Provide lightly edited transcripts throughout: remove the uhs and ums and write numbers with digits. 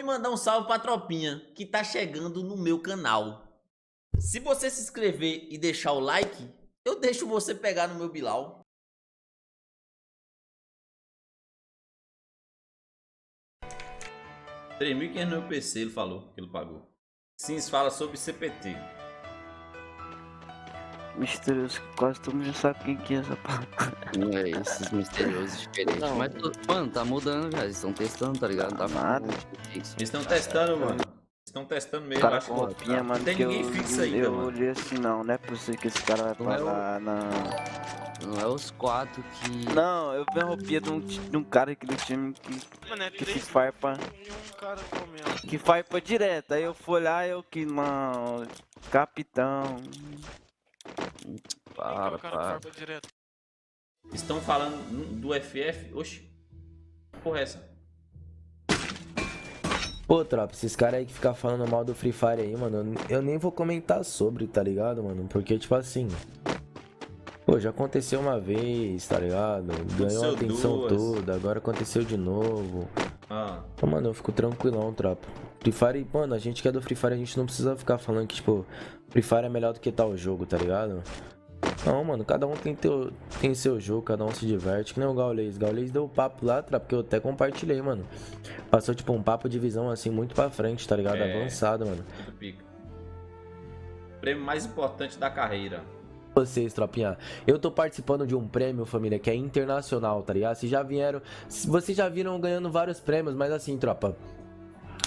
mandar um salve pra tropinha que tá chegando no meu canal. Se você se inscrever e deixar o like, eu deixo você pegar no meu Bilal. R$3.500 no meu PC, ele falou que ele pagou. Sims fala sobre CPT. Misterioso, quase todo mundo já sabe quem que é essa parte. É, esses misteriosos diferentes. Não. Mas, mano, tá mudando já. Eles estão testando, tá ligado? Tá Nada. Eles estão testando, mano. Estão testando mesmo. Cara Acho com que roupinha, mano, não tem que ninguém fixo ainda, eu mano. olhei assim, não é possível que esse cara vai Não é falar, não. Não é os 4 que. Não, eu vi a roupinha de um cara aqui do time Mano, é que três se farpa, e um cara comendo. que farpa direto. Aí eu fui lá e eu que, mano, capitão. Quem que é Para, o cara que farpa direto? Estão falando do FF. Oxi. Que porra é essa? Pô, tropa, esses caras aí que ficam falando mal do Free Fire aí, mano, eu nem vou comentar sobre, tá ligado, mano? Porque, tipo assim, pô, já aconteceu uma vez, tá ligado? Ganhou a Aconteceu atenção duas. toda, agora aconteceu de novo. Ah, Então, mano, eu fico tranquilão, tropa. Free Fire, mano, a gente que é do Free Fire, a gente não precisa ficar falando que, tipo, Free Fire é melhor do que tal jogo, tá ligado? Não, mano, cada um tem seu jogo, cada um se diverte, que nem o Gaules. Gaules deu papo lá, tropa, que eu até compartilhei, mano. Passou, tipo, um papo de visão, assim, muito pra frente, tá ligado? É. Avançado, mano. muito pica. Prêmio mais importante da carreira. Vocês, tropinha, eu tô participando de um prêmio, família, que é internacional, tá ligado? Vocês já viram eu ganhando vários prêmios, mas assim, tropa,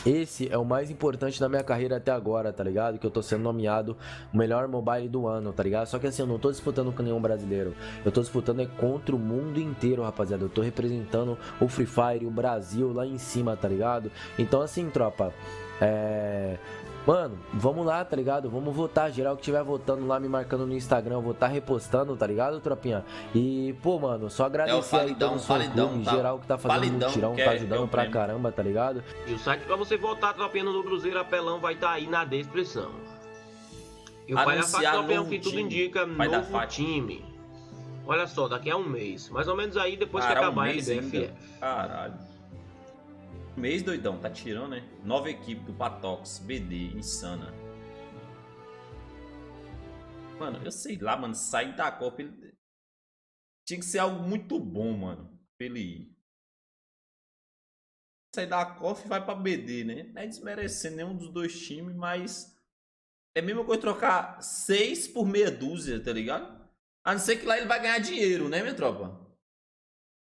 esse é o mais importante da minha carreira até agora, tá ligado? Que eu tô sendo nomeado o melhor mobile do ano, tá ligado? Só que assim, eu não tô disputando com nenhum brasileiro. Eu tô disputando contra o mundo inteiro, rapaziada. Eu tô representando o Free Fire, o Brasil lá em cima, tá ligado? Então assim, tropa, mano, vamos lá, tá ligado? Vamos votar. Geral que estiver votando lá, me marcando no Instagram, eu vou estar repostando, tá ligado, tropinha? E, pô, mano, só agradecer aí todo o fã-clube, tá? geral que tá fazendo Falidão, mutirão, que tá é ajudando o pra prêmio. caramba, tá ligado? E o site pra você votar tropinha no Cruzeiro Apelão vai estar aí na descrição. E o Pai da Fat Anunciar Tropinha, novo que tudo time. indica, Pai da novo Fat. time. Olha só, daqui a um mês. Mais ou menos aí, depois que Cara, acabar a mês LBFF. ainda. Caralho. Mês doidão, tá tirando, né? Nova equipe do Patox, BD, insana. Mano, eu sei lá, mano, sair da Copa, ele... tinha que ser algo muito bom, mano, pra ele ir. Sair da Copa e vai pra BD, né? Não é desmerecendo nenhum dos dois times, mas é a mesma coisa trocar 6 por meia dúzia, tá ligado? A não ser que lá ele vai ganhar dinheiro, né, minha tropa?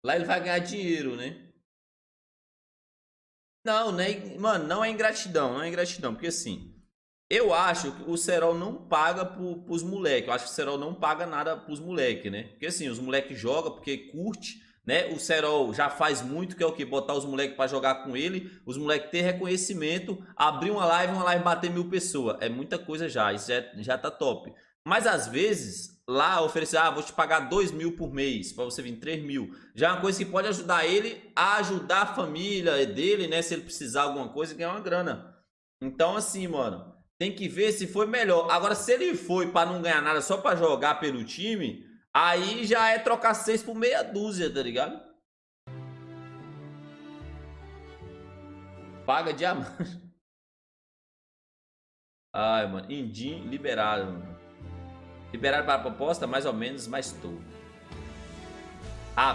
Lá ele vai ganhar dinheiro, né? Não, né? Mano, não é ingratidão, não é ingratidão, porque assim, eu acho que o Serol não paga pros moleques. Eu acho que o Serol não paga nada pros moleques, né? Porque assim, os moleques jogam porque curte, né? O Serol já faz muito, que é o que? Botar os moleques pra jogar com ele, os moleques ter reconhecimento, abrir uma live bater 1000 pessoas. É muita coisa já, isso já tá top. Mas às vezes, lá oferecer, vou te pagar 2.000 por mês, pra você vir 3.000. Já é uma coisa que pode ajudar ele a ajudar a família dele, né? Se ele precisar de alguma coisa, ganhar uma grana. Então assim, mano, tem que ver se foi melhor. Agora, se ele foi pra não ganhar nada, só pra jogar pelo time, aí já é trocar 6 por meia dúzia, tá ligado? Paga diamante. Ai, mano. Indim liberado, mano. Liberado para a proposta, mais ou menos, mas tô.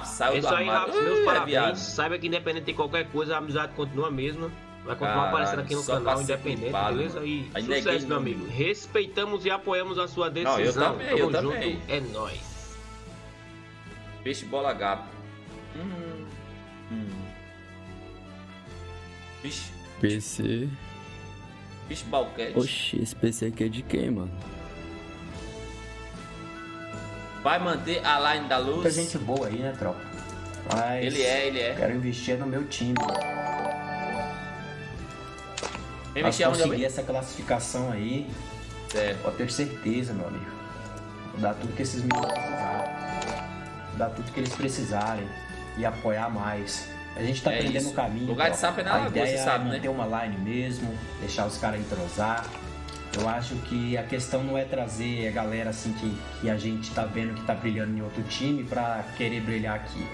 Saiu É do isso aí, armário. Raps, meus Viado. parabéns. Saiba que independente de qualquer coisa, a amizade continua a mesma. Vai continuar Caralho, aparecendo aqui no só canal, pra ser independente, culpado, beleza? mano. E Aí neguei sucesso, meu não. amigo. Respeitamos e apoiamos a sua Não, decisão. eu Tamo também. junto, é nóis. Peixe bola gato. Vixe, PC. vixe balquete. Oxi, esse PC aqui é de quem, mano? Vai manter a line da luz? Muita gente boa aí, né, tropa? Mas Ele é. quero investir no meu time. Vem Mas mexer onde conseguir eu essa classificação aí, Certo. pode ter certeza, meu amigo. Vou dar tudo que esses meninos precisarem. Vou dar tudo que eles precisarem. E apoiar mais. A gente tá É aprendendo isso. o caminho. Lugar de tropa. sapo é na A lagoa, ideia você sabe, é né? manter uma line mesmo, deixar os caras entrosar. Eu acho que a questão não é trazer a galera assim que a gente tá vendo que tá brilhando em outro time pra querer brilhar aqui.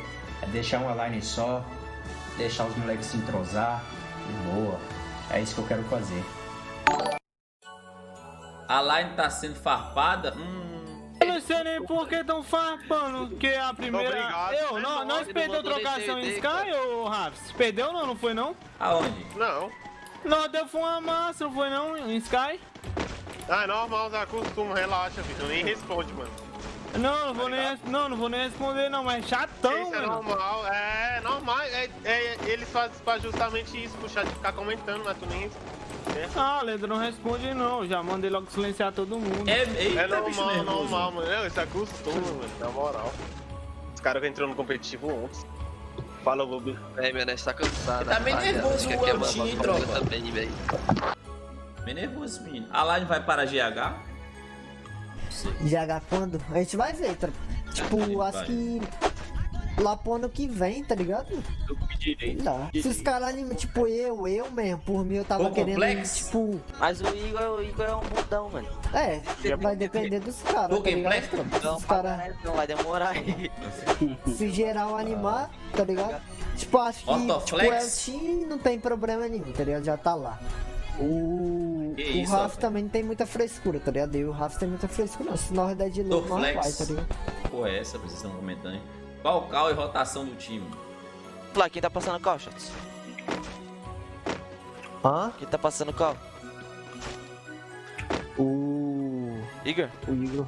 É deixar uma line só, deixar os moleques se entrosar e boa. É isso que eu quero fazer. A line tá sendo farpada? Eu não sei nem por que tão farpando, porque a primeira... Obrigado. Nós perdeu trocação em Sky, ô Raps? Perdeu não foi não? Aonde? Não. Não, deu foi uma massa, não foi não, em Sky? Ah, é normal, já costumo, relaxa, Vitor. Nem responde, mano. Não vou nem responder não, mas chatão, Isso é mano. normal, é normal. Eles fazem pra justamente isso, pro chat ficar comentando, mas tu nem responde. Ah, Leandro não responde não, já mandei logo silenciar todo mundo. Eita, É bicho normal, nervoso. normal, mano. Não, isso é costume, mano, na moral. Os caras entrando no competitivo ontem. Fala, Bobi. É, meu Nest tá cansado. Tá meio nervoso o Eltinho, hein, tropa? Também, velho. Bem nervoso, menino. A line vai para GH? GH quando? A gente vai ver, tipo, acho que lá pro ano que vem, tá ligado? Sei lá. Se os caras animam, tipo, eu mesmo, por mim eu tava Ô, querendo, Complexo? tipo, Mas o Igor é um bundão, mano. vai depender dos caras, tá ligado? Complexo? Se os caras, Não vai demorar. se geral animar, tá ligado? Tipo, acho que tipo, o Autoflex? Eltin não tem problema nenhum, tá ligado? Já tá lá. O Que isso, Raf rapaz? também não tem muita frescura, tá ligado? E o Raf tem muita frescura, não. Se nós der de louco, nós vai, Autoflex? tá ligado? Porra, é essa que vocês estão comentando, hein? Qual o cal e rotação do time? Lá, quem tá passando cal, Shots? Hã? Quem tá passando cal? O Igor? Igor.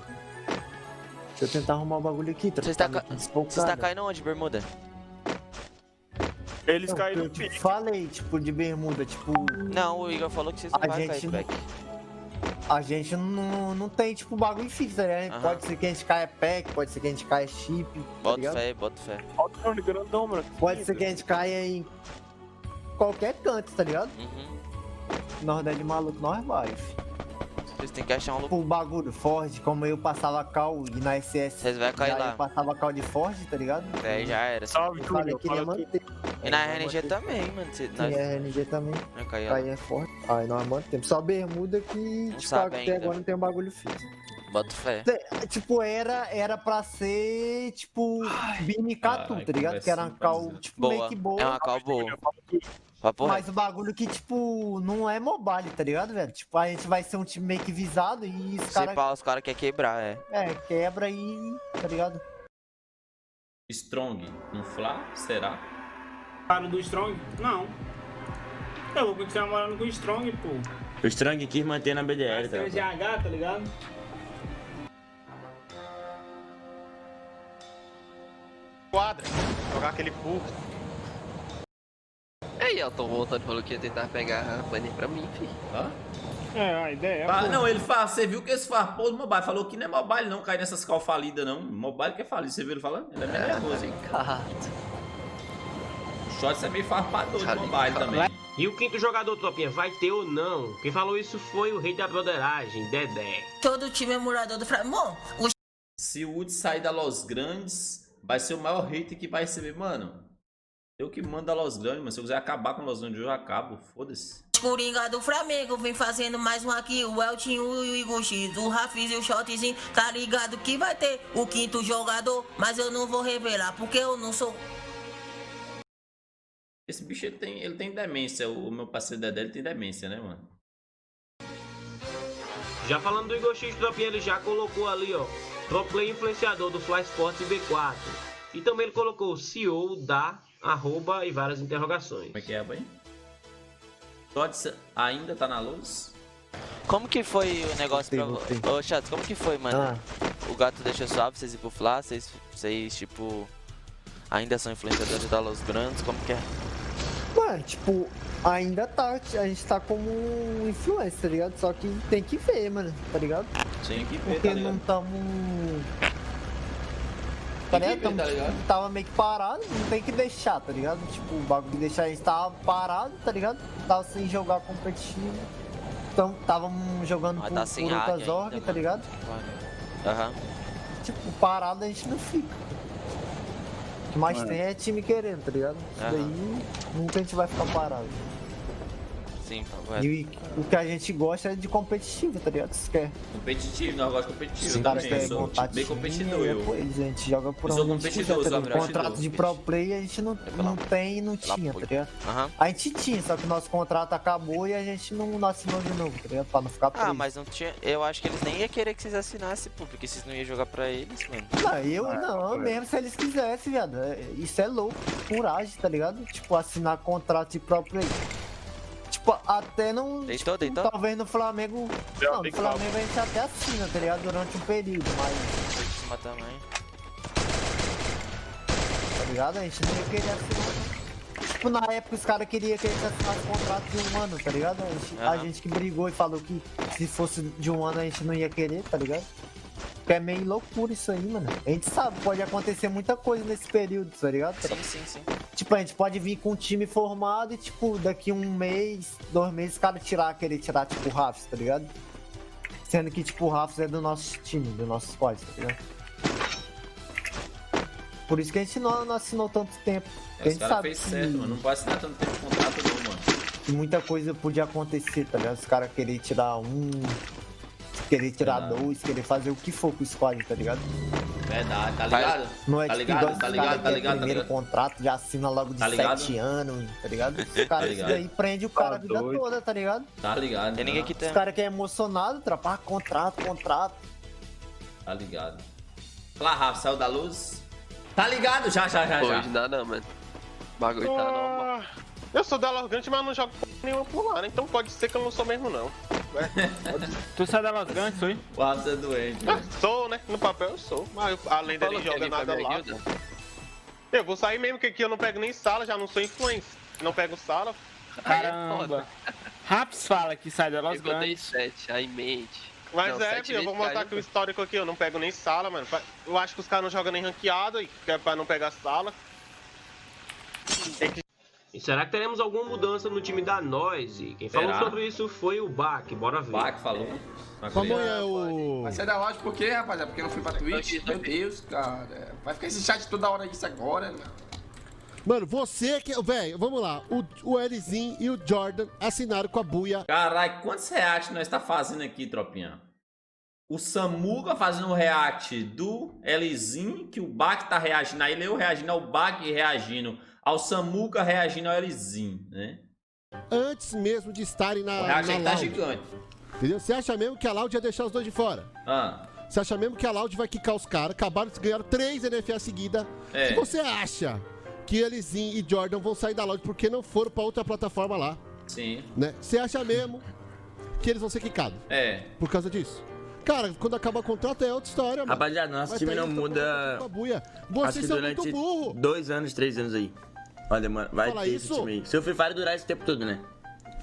Deixa eu tentar arrumar o bagulho aqui, Você está caindo onde, bermuda? Eles Não, caíram eu no pique. falei, tipo, de bermuda, tipo, Não, o Igor falou que vocês não A vai gente cair, back. a gente não tem, tipo, bagulho fixo, tá ligado? Aham. Pode ser que a gente caia pack, pode ser que a gente caia chip, tá Bota ligado? fé, bota fé. Pode ser que a gente caia em qualquer canto, tá ligado? Uhum. Nós der de maluco, nós vai, fi. Vocês têm que achar um lugar. Tipo, o bagulho Ford, como eu passava cal e na SS Vocês vão cair já lá. eu passava cal de Ford, tá ligado? É, já era. Salve, Eu falei Túlio. que iria manter. E na RNG também, mano. Nós E a RNG também. vai cair lá. Aí é forte. Aí nós mantemos. Só bermuda que, Não tipo, sabe até ainda. agora não tem um bagulho fixo. Bota fé. Tipo, era pra ser, tipo, Binicatu, Ai, tá ligado? Que era uma cal, conversinha, tipo, Boa. meio que boa. É uma cal boa. Papo reto. Mas o bagulho que, tipo, não é mobile, tá ligado, velho? Tipo, a gente vai ser um time meio que visado e os Se caras, pá, os caras querem quebrar, é. quebra e, tá ligado? Strong, um Fla? Será? Cara do Strong? Não. Eu vou continuar morando com o Strong, pô. O Strong quis manter na BDL, Vai ser tá? GH, tá ligado? Quadra. Jogar aquele puff. Ei, Elton voltando falou que ia tentar pegar a banner pra mim, filho. Hã? É, a ideia Ah, não, ele fala, você viu que esse farpou do mobile. Falou que não é mobile não, cai nessas cal falidas não. Mobile que é falido, você viu ele falando? Ele é meio nervoso, hein? O Shots é meio farpador de mobile também. E o quinto jogador, Tropinha, vai ter ou não? Quem falou isso foi o rei da broderagem, Dedé. Todo time é morador do Flamengo. Se o Wood sair da Los Grandes, vai ser o maior hater que vai receber. Mano, eu que mando a Los Grandes, mas se eu quiser acabar com Los Grandes, eu já acabo. Foda-se. Coringa do Flamengo vem fazendo mais um aqui. O Eltinho, o Igor X, o Rafiz e o Shotzinho. Tá ligado que vai ter o quinto jogador, mas eu não vou revelar porque eu não sou. Esse bicho ele tem demência. O meu parceiro Dedé ele tem demência, né, mano? Já falando do Igor X, Tropinha, ele já colocou ali, ó, Pro Play influenciador do Fly Sports B4. E também ele colocou CEO da arroba e várias interrogações. Como é que é, boy? Tots ainda tá na luz? Como que foi o negócio pra... Ô, Chatos, como que foi, mano? O gato deixou suave, vocês ir pro Fla, vocês, tipo... Ainda são influenciadores da Los Grandes, como que é? Mano, tipo, ainda tá, a gente tá como influencer, tá ligado? Só que tem que ver, mano, tá ligado? Tem que ver, Porque tá ligado? não tamo... Tá ligado? Tá ligado? Tava meio que parado, não tem que deixar, tá ligado? Tipo, o bagulho de deixar a gente tava parado, tá ligado? Tava sem jogar competitivo. Então, tava jogando Mas por, tá sem por outras águia org, ainda, tá mano. ligado? Aham. Tipo, parado a gente não fica. O que mais tem é time querendo, tá ligado? Isso Aham. daí, nunca a gente vai ficar parado. Sim, correto. E o que a gente gosta é de competitivo, tá ligado? Você quer. Competitivo, não, eu gosto de competitivo. Se Eu o cara também, quer eu sou montar bem time, competidor. é com eles, a gente joga por Eu sou onde a gente competidor, quiser, tá sou ligado? competidor. Contrato de pro play a gente não tem e não tinha, tá ligado? A gente tinha, só que o nosso contrato acabou e a gente não assinou de novo, tá ligado? Pra não ficar preso. Ah, mas não tinha. Eu acho que eles nem iam querer que vocês assinassem, pô, porque vocês não iam jogar pra eles, mano. Não, mesmo se eles quisessem, viado. Isso é louco, coragem, tá ligado? Tipo, assinar contrato de pro play. Tipo, até não. Deitou. Talvez no Flamengo. Não, no Flamengo a gente até assina, tá ligado? Durante um período, mas. Foi de cima também. Tá ligado? A gente não ia querer assinar. Tipo, na época os caras queriam que a gente assinasse contrato de 1 ano, tá ligado? A gente que brigou e falou que se fosse de 1 ano a gente não ia querer, tá ligado? Porque é meio loucura isso aí, mano. A gente sabe, pode acontecer muita coisa nesse período, tá ligado? Sim. Tipo, a gente pode vir com um time formado e, tipo, daqui 1 mês, 2 meses, o cara querer tirar, tipo, o Rafs, tá ligado? Sendo que, tipo, o Rafs é do nosso time, do nosso squad, tá ligado? Por isso que a gente não assinou tanto tempo. A gente sabe fez certo, mano. Não pode assinar tanto tempo de contrato, não, mano. Que muita coisa podia acontecer, tá ligado? Os caras querer tirar 1, querer tirar 2, querer fazer o que for com o squad, tá ligado? Verdade, tá ligado? Não é tá tipo ligado, igual tá os ligado, caras tá que ligado, é primeiro tá ligado. contrato, já assina logo de Tá ligado? 7 anos, tá ligado? Os caras isso daí prende o cara a vida toda, tá ligado? Tá ligado. Tem ninguém que tem. Os caras que é emocionado, trapar contrato. Tá ligado. Lá, Rafa, saiu da luz. Tá ligado? Já. Hoje nada, mano. O bagulho tá normal. Eu sou da Lorgante, mas não jogo nenhuma por lá, né? Então pode ser que eu não sou mesmo, não. Tu sai da Los Grandes, foi? O Rafa é doente, velho. Sou, né? No papel eu sou. Mas além dele joga nada lá. Eu vou sair mesmo, que aqui eu não pego nem sala, já não sou influencer. Não pego sala. Caramba. Raps fala que sai da Los Eu botei Grandes. 7, aí mente. Mas Não, é, 7 filho, eu vou vezes mostrar caiu, aqui o histórico aqui, eu não pego nem sala, mano. Eu acho que os caras não jogam nem ranqueado, que é pra não pegar sala. E será que teremos alguma mudança no time da Noise? Quem falou Será? sobre isso foi o Bak, bora ver. Bak falou. Vai ser da loja por quê, rapaziada? Porque eu não fui pra Twitch? Meu Deus, cara. Vai ficar esse chat toda hora isso agora, né? Mano, você que. Velho, vamos lá. O Lzinho e o Jordan assinaram com a Buia. Caralho, quantos react nós tá fazendo aqui, tropinha? O Samuca fazendo o react do Lzinho, que o Bak tá reagindo a ele, eu reagindo ao Bak reagindo ao Samuca, reagindo ao Lzinho, né? Antes mesmo de estarem na. O react aí tá Loud. gigante. Entendeu? Você acha mesmo que a Loud ia deixar os dois de fora? Você acha mesmo que a Loud vai quicar os caras? Acabaram de ganhar 3 NFA seguida. É. Se você acha que Lzinho e Jordan vão sair da Loud porque não foram pra outra plataforma lá, Sim. né? Você acha mesmo que eles vão ser quicados? É. Por causa disso? Cara, quando acabar o contrato é outra história, mano. Rapaziada, nosso time não muda. Vocês são muito durante burro. 2 anos, 3 anos aí. Olha, mano, vai Fala ter isso? esse time aí. Se o Free Fire durar esse tempo todo, né?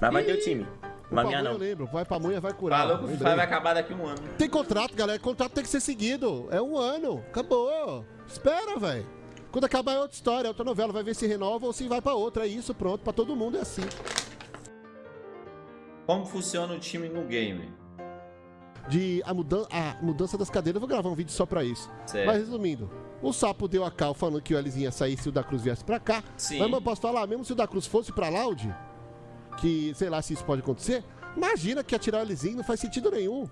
Mas vai ter o time. Não vai ganhar, Eu não. lembro, vai pra Munha, vai curar. Falou que o Free Fire vai acabar daqui a 1 ano. Tem contrato, galera. Contrato tem que ser seguido. É 1 ano. Acabou. Espera, velho. Quando acabar é outra história, é outra novela. Vai ver se renova ou se vai pra outra. É isso, pronto. Pra todo mundo é assim. Como funciona o time no game? A mudança das cadeiras, eu vou gravar um vídeo só pra isso. Certo. Mas resumindo, o Sapo deu a cal falando que o Lzinho ia sair se o da Cruz viesse pra cá. Sim. Mas eu posso falar, mesmo se o da Cruz fosse pra Loud, que sei lá se isso pode acontecer, imagina que atirar o Lzinho não faz sentido nenhum.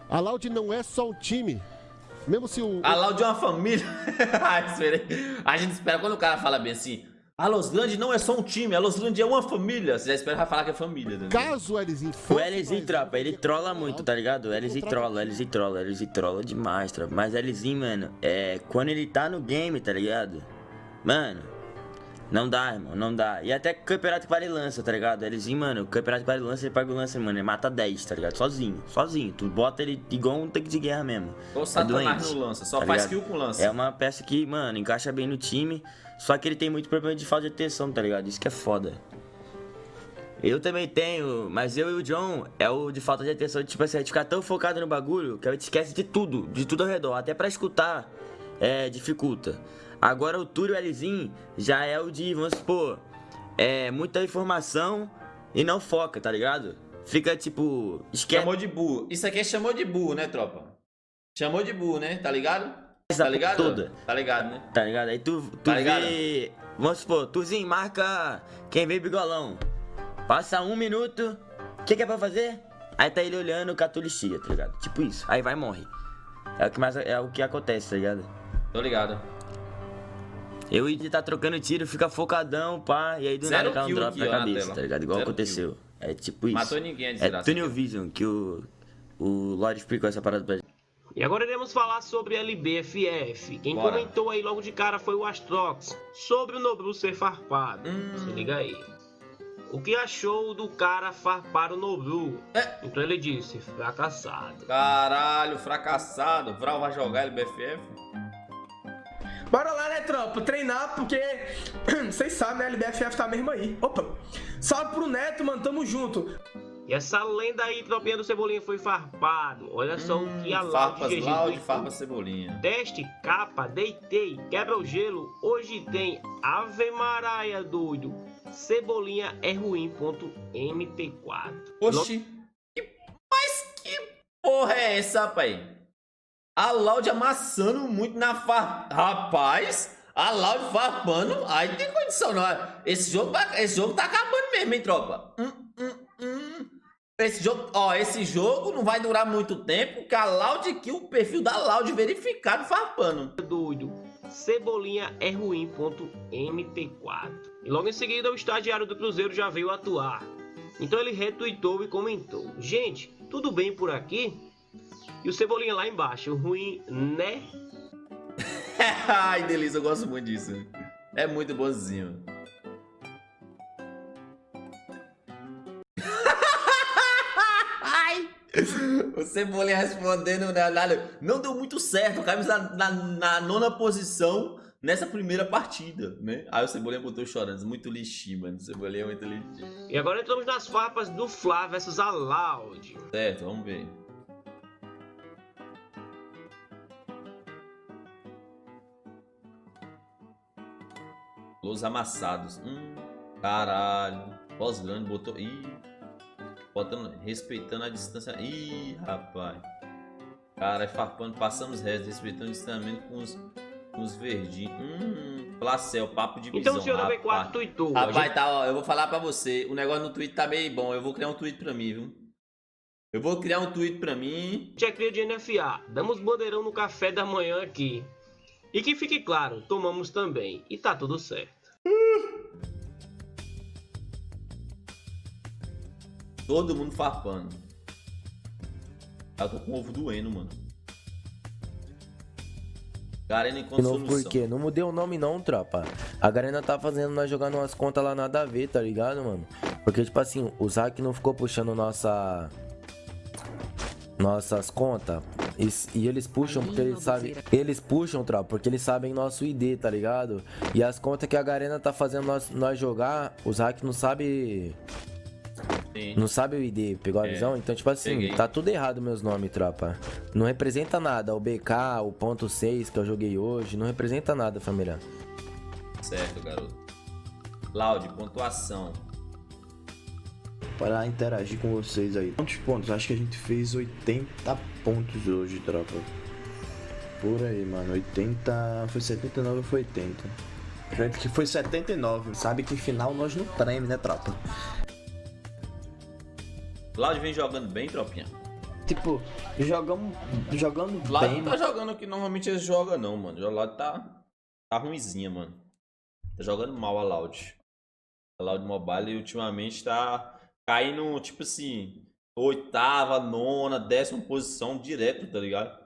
A Loud não é só um time. Mesmo se o. A Loud é uma família. A gente espera quando o cara fala bem assim. A Los Grandes não é só um time, a Los Grandes é uma família. Você já espera falar que é família. Né? Caso o Lzinho O fosse. Lzinho, tropa, ele trola muito, tá ligado? O Lzinho trola demais, tropa. Mas o Lzinho, mano, quando ele tá no game, tá ligado? Mano, não dá, irmão, não dá. E até campeonato que vale lança, tá ligado? O Lzinho, mano, o campeonato que vale lança, ele pega o lança, mano, ele mata 10, tá ligado? Sozinho. Tu bota ele igual um tanque de guerra mesmo. Ou Satanás no lança, só faz kill com lança. É uma peça que, mano, encaixa bem no time. Só que ele tem muito problema de falta de atenção, tá ligado? Isso que é foda. Eu também tenho, mas eu e o John é o de falta de atenção. Tipo assim, a gente ficar tão focado no bagulho que a gente esquece de tudo ao redor. Até pra escutar, dificulta. Agora o Túlio e o Lzinho já é o de, vamos supor, muita informação e não foca, tá ligado? Fica tipo, esquece. Chamou de burro. Isso aqui é chamou de burro, né, tropa? Chamou de burro, né? Tá ligado? Essa Tá ligado? toda. Tá ligado, né? Tá ligado? Aí tu Tá ligado? vê. Vamos supor, Tuzinho marca quem vê bigolão. Passa 1 minuto, o que é pra fazer? Aí tá ele olhando, o Catu chega, tá ligado? Tipo isso, aí vai e morre. É o que acontece, tá ligado? Tô ligado. Eu e ele tá trocando tiro, fica focadão, pá, e aí do nada cai um drop na cabeça, tá ligado? Igual aconteceu. Kill. É tipo isso. Matou ninguém, a É desgraça. Tunnel Vision, que o Lorde explicou essa parada pra gente. E agora iremos falar sobre LBFF. Quem Bora. comentou aí logo de cara foi o Astrox, sobre o Nobru ser farpado. Se liga aí. O que achou do cara farpar o Nobru? Então ele disse, fracassado. Caralho, fracassado. Vral vai jogar LBFF? Bora lá, né, tropa? Treinar, porque vocês sabem, né? A LBFF tá mesmo aí. Opa! Salve pro Neto, mano, tamo junto. E essa lenda aí, tropinha do Cebolinha, foi farpado. Olha só o que a Loud Loud, farpa Cebolinha. Teste, capa, deitei, quebra o gelo. Hoje tem Ave Maraia, doido. Cebolinha é ruim.mp4. Oxi. Mas que porra é essa, pai? A Loud amassando muito na farpa. Rapaz, a Loud farpando. Aí não tem condição, não. Esse jogo tá acabando mesmo, hein, tropa? Esse jogo não vai durar muito tempo, porque a Loud aqui, o perfil da Loud verificado farpando. Doido. Cebolinha é ruim.mp4. E logo em seguida o estagiário do Cruzeiro já veio atuar. Então ele retweetou e comentou: gente, tudo bem por aqui? E o Cebolinha lá embaixo, ruim, né? Ai, delícia, eu gosto muito disso. É muito bonzinho. Ai. O Cebolinha respondendo, não deu muito certo, caímos na 9ª posição nessa primeira partida, né? Aí o Cebolinha botou chorando, muito lixinho, mano. O Cebolinha é muito lixinho. E agora entramos nas farpas do Flá versus a Loud. Certo, vamos ver. Los amassados. Caralho. Voz grande, botou. Ih. Botando, respeitando a distância. Ih, rapaz. Cara, farpando, passamos resto, respeitando o distanciamento com os verdinhos. Placel, papo de visão. Então o senhor da V4 tweetou. Rapaz, tá, ó, eu vou falar pra você. O negócio no tweet tá meio bom. Eu vou criar um tweet pra mim, viu? Eu vou criar um tweet pra mim. Já cria de NFA. Damos bandeirão no café da manhã aqui. E que fique claro, tomamos também. E tá tudo certo. Todo mundo farpando. Eu tô com o ovo doendo, mano. Garena em consolução. Por quê? Não mudei o nome não, tropa. A Garena tá fazendo nós jogar umas contas lá nada a ver, tá ligado, mano? Porque, tipo assim, o Zack não ficou puxando nossas contas. E eles puxam porque eles sabem. Eles puxam, tropa, porque eles sabem nosso ID, tá ligado? E as contas que a Garena tá fazendo nós jogar, o Zack não sabe. Sim. Não sabe o ID, pegou a visão? Então, tipo assim, peguei. Tá tudo errado meus nomes, tropa. Não representa nada. O BK, o ponto 6 que eu joguei hoje, não representa nada, família. Certo, garoto. Loud, pontuação. Para interagir com vocês aí. Quantos pontos? Acho que a gente fez 80 pontos hoje, tropa. Por aí, mano. 80... Foi 79 ou foi 80? Acredito que foi 79. Sabe que final nós não treme, né, tropa? Loud vem jogando bem, tropinha? Tipo, jogando Loud bem. não tá jogando o que normalmente eles jogam, não, mano. O Loud tá ruimzinha, mano. Tá jogando mal a Loud. A Loud Mobile ultimamente tá caindo, tipo assim, 8ª, 9ª, 10ª posição direto, tá ligado?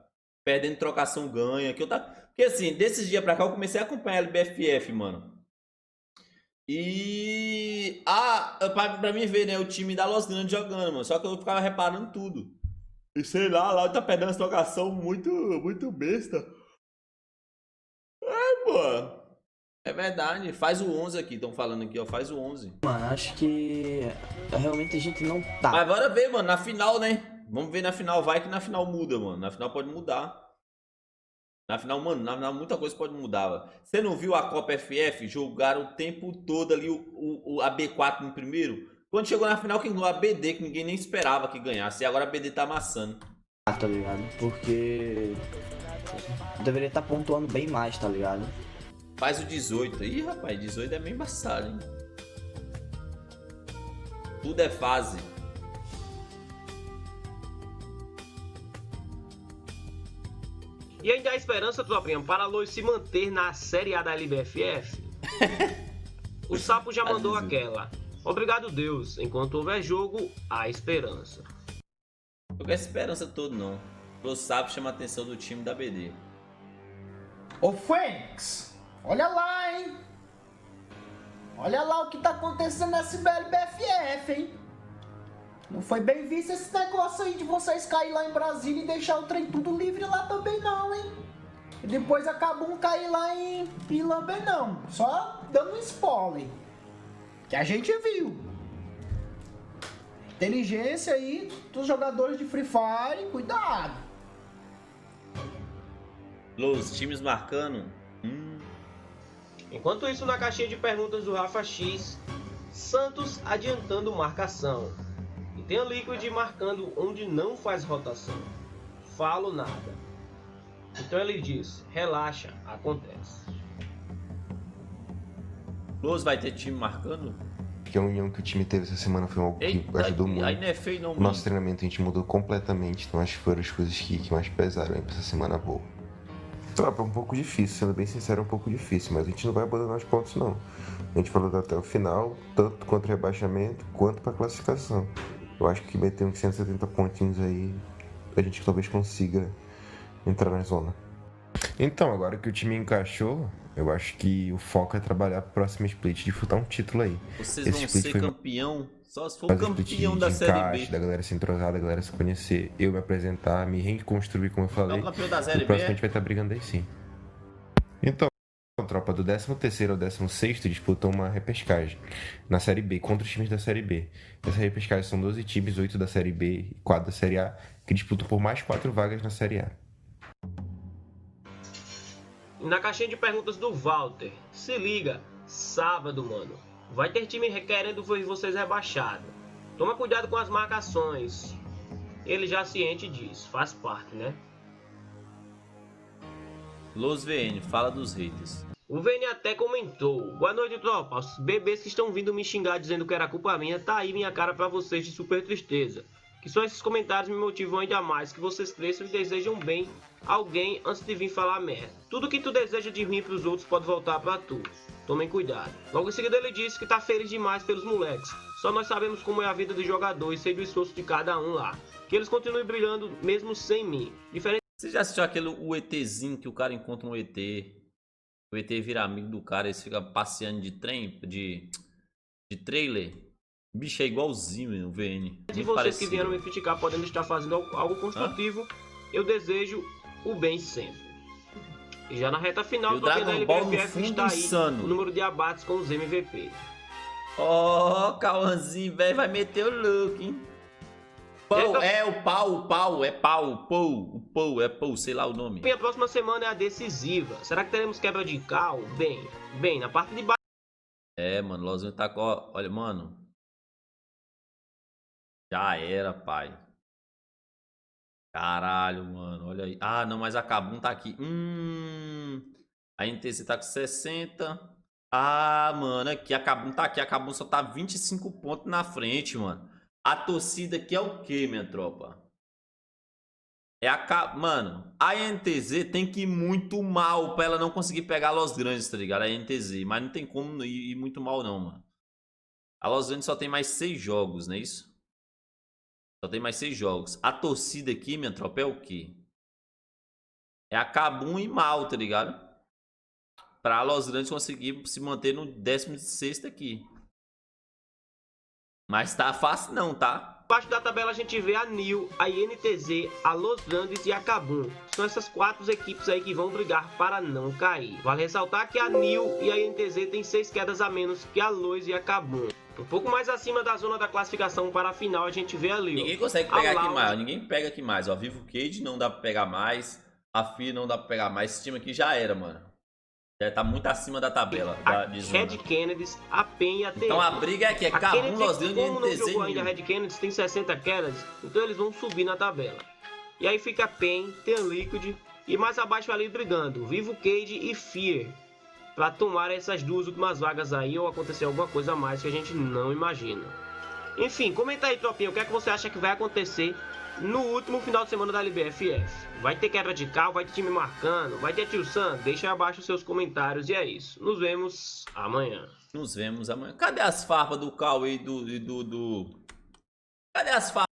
Perdendo trocação ganha. Porque assim, desses dias pra cá eu comecei a acompanhar a LBFF, mano. E pra mim ver, né, o time da Los Grandes jogando, mano. Só que eu ficava reparando tudo. E sei lá, lá tá perdendo essa trocação muito besta. Pô. É verdade. Faz o 11 aqui, estão falando aqui, ó. Faz o 11. Mano, acho que realmente a gente não tá. Mas bora ver, mano, na final, né? Vamos ver na final. Vai que na final muda, mano. Na final pode mudar. Na final, mano, na final muita coisa pode mudar, mano. Você não viu a Copa FF? Jogaram o tempo todo ali a B4 no primeiro. Quando chegou na final, quem ganhou a BD, que ninguém nem esperava que ganhasse. E agora a BD tá amassando. Tá ligado? Porque deveria estar pontuando bem mais, tá ligado? Faz o 18. Ih, rapaz, 18 é meio embaçado, hein? Tudo é fase. E ainda há esperança, tropinha, para a Lois se manter na Série A da LBFF? O Sapo já mandou aquela. Obrigado, Deus. Enquanto houver jogo, há esperança. Não quero esperança toda, não. O Sapo chama a atenção do time da BD. Ô Fênix, olha lá, hein? Olha lá o que tá acontecendo nessa LBFF, hein? Não foi bem visto esse negócio aí de vocês cair lá em Brasília e deixar o trem tudo livre lá também não, hein? E depois acabam cair lá em também não. Só dando um spoiler. Que a gente viu. Inteligência aí dos jogadores de Free Fire, cuidado. Los times marcando. Enquanto isso, na caixinha de perguntas do Rafa X, Santos adiantando marcação. E tem a Liquid marcando onde não faz rotação. Falo nada. Então ele diz, relaxa, acontece. Los vai ter time marcando? Porque a união que o time teve essa semana foi algo que ajudou muito. Aí não é feio não, o nosso treinamento a gente mudou completamente, então acho que foram as coisas que mais pesaram aí pra essa semana boa. Tropa, é um pouco difícil, sendo bem sincero, é um pouco difícil, mas a gente não vai abandonar os pontos não. A gente vai lutar até o final, tanto contra o rebaixamento quanto pra classificação. Eu acho que meter uns 170 pontinhos aí, a gente talvez consiga entrar na zona. Então, agora que o time encaixou, eu acho que o foco é trabalhar pro próximo split de disputar um título aí. Vocês vão ser campeão, só se for campeão da Série B. Da galera se entrosar, da galera se conhecer, eu me apresentar, me reconstruir, como eu falei. Então, campeão da Série B. O próximo a gente vai estar brigando aí sim. Então, tropa, do 13º ao 16º disputam uma repescagem na Série B, contra os times da Série B. Essa repescagem são 12 times, 8 da Série B e 4 da Série A, que disputam por mais 4 vagas na Série A. E na caixinha de perguntas do Walter, se liga, sábado, mano, vai ter time querendo ver vocês rebaixados. Toma cuidado com as marcações. Ele já ciente disso, faz parte, né? Los VN, fala dos haters. O VN até comentou, boa noite, tropa, os bebês que estão vindo me xingar dizendo que era culpa minha, tá aí minha cara pra vocês de super tristeza. Que só esses comentários me motivam ainda mais, que vocês cresçam e desejam bem alguém antes de vir falar merda. Tudo que tu deseja de ruim pros outros pode voltar pra tu. Tomem cuidado. Logo em seguida ele disse que tá feliz demais pelos moleques. Só nós sabemos como é a vida do jogador e sei do esforço de cada um lá. Que eles continuem brilhando mesmo sem mim. Diferente... Você já assistiu aquele o ETzinho que o cara encontra um ET? O ET vira amigo do cara, eles ficam passeando de trem, de trailer. Bicho, é igualzinho o VN. Se vocês que vieram me criticar podendo estar fazendo algo construtivo, eu desejo o bem sempre. E já na reta final, o Dragon Ball no fundo está aí insano. O número de abates com os MVP. Ó, Cauãzinho, velho, vai meter o look, hein? Pou, é o pau, é pau, pou, é pou, sei lá o nome. E a próxima semana é a decisiva. Será que teremos quebra de cal? Bem, na parte de baixo. É, mano, Lozinho tá com... Olha, mano. Já era, pai. Caralho, mano, olha aí. Ah, não, mas a Kabum tá aqui. A NTZ tá com 60. Ah, mano, aqui a Kabum tá aqui. A Kabum só tá 25 pontos na frente, mano. A torcida aqui é o quê, minha tropa? É a Mano, a NTZ tem que ir muito mal pra ela não conseguir pegar Los Grandes, tá ligado? A NTZ. Mas não tem como ir muito mal, não, mano. A Los Grandes só tem mais 6 jogos, não é isso? Só tem mais 6 jogos. A torcida aqui, minha tropa, é o quê? É a Kabum e mal, tá ligado? Pra Los Grandes conseguir se manter no 16º aqui. Mas tá fácil não, tá? Embaixo da tabela a gente vê a NIL, a INTZ, a Los Grandes e a Kabum. São essas 4 equipes aí que vão brigar para não cair. Vale ressaltar que a NIL e a INTZ tem 6 quedas a menos que a Los e a Kabum. Um pouco mais acima da zona da classificação para a final a gente vê ali. Ninguém consegue pegar aqui mais, ninguém pega aqui mais. Ó, Vivo Cage não dá pra pegar mais, a FI não dá pra pegar mais. Esse time aqui já era, mano. Já tá muito acima da tabela de zona. Red Kennedys, a PEN e a TN. Então a briga é que é Kabum, Los Grandes e Como não jogou ainda NTZ. Red Kennedys, tem 60 quedas, então eles vão subir na tabela. E aí fica a PEN, tem a Liquid e mais abaixo ali brigando Vivo Cage e Fear. Pra tomar essas 2 últimas vagas aí ou acontecer alguma coisa a mais que a gente não imagina. Enfim, comenta aí, tropinha, o que é que você acha que vai acontecer no último final de semana da LBFF. Vai ter quebra de carro, vai ter time marcando, vai ter tio Sam? Deixa aí abaixo os seus comentários e é isso. Nos vemos amanhã. Nos vemos amanhã. Cadê as farpas do Cauê e do... Cadê as farpas?